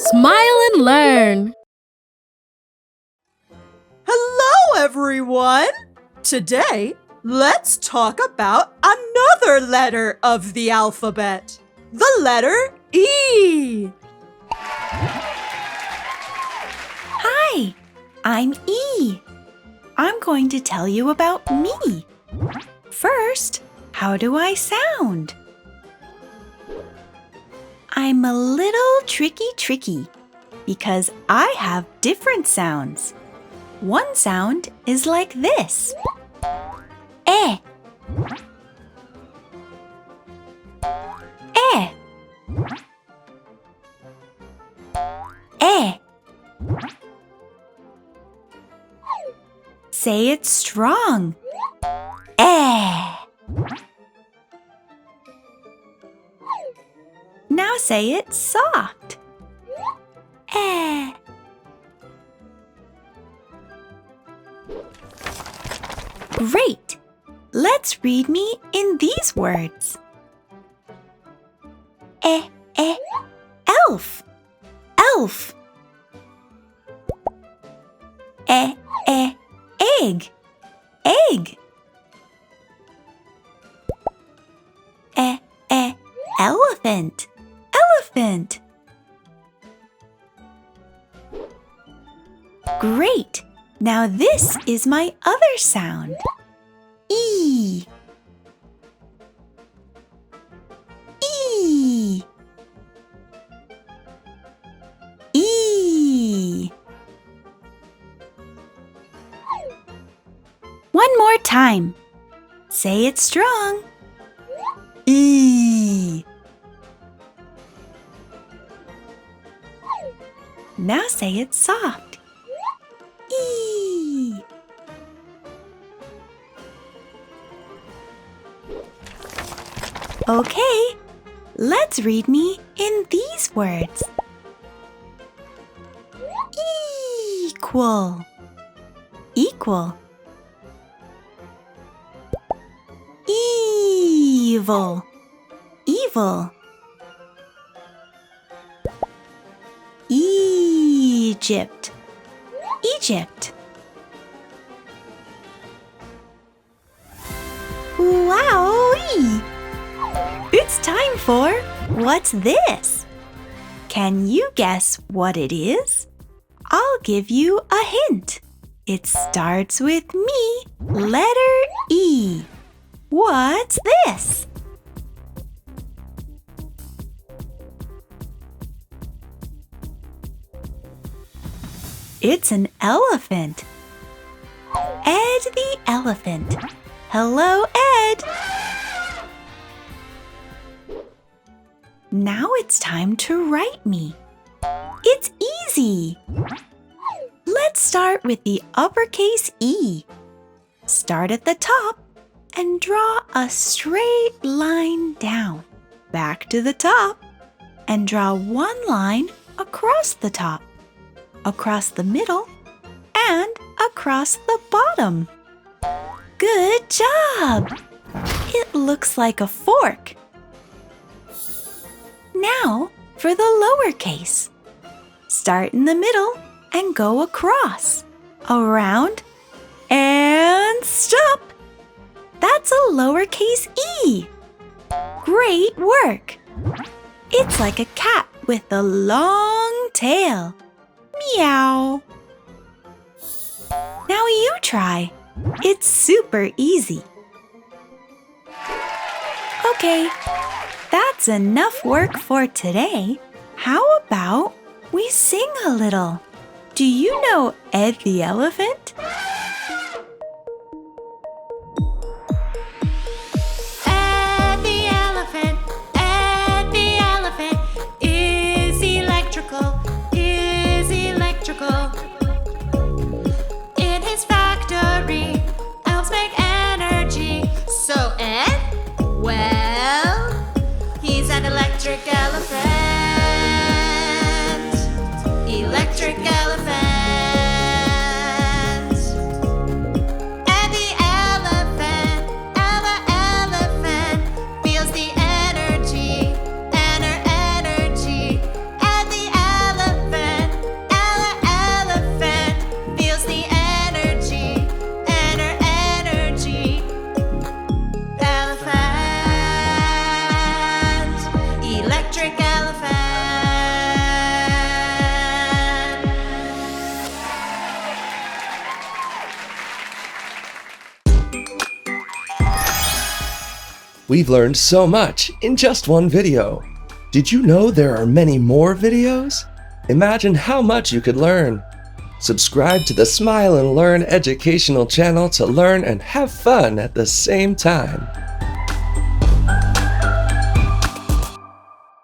Smile and learn. Hello, everyone! Today, let's talk about another letter of the alphabet, the letter E. Hi, I'm E. I'm going to tell you about me. First, how do I sound? I'm a little tricky because I have different sounds. One sound is like this. Eh. Eh. Eh. Say it strong. Eh. Now say it soft. Eh. Great! Let's read me in these words. Elf. Elf. Egg. Egg. Elephant. Elephant. Great! Now this is my other sound. E. E. E. One more time. Say it strong. E. Now say it soft. E. Okay, let's read me in these words. Equal. Equal. Evil. Evil. Egypt. Egypt. Wowee! It's time for What's This? Can you guess what it is? I'll give you a hint. It starts with me, letter E. What's this? It's an elephant. Ed the elephant. Hello, Ed. Now it's time to write me. It's easy. Let's start with the uppercase E. Start at the top and draw a straight line down. Back to the top and draw one line across the top, across the middle, and across the bottom. Good job! It looks like a fork. Now for the lowercase. Start in the middle and go across, around, and stop. That's a lowercase e. Great work! It's like a cat with a long tail. Meow. Now you try. It's super easy. Okay, that's enough work for today. How about we sing a little? Do you know Ed the elephant? Ed the elephant is electrical, In his factory, elves make energy. So Ed, well, he's an electric elephant. Electric elephant. We've learned so much in just one video. Did you know there are many more videos? Imagine how much you could learn. Subscribe to the Smile and Learn educational channel to learn and have fun at the same time.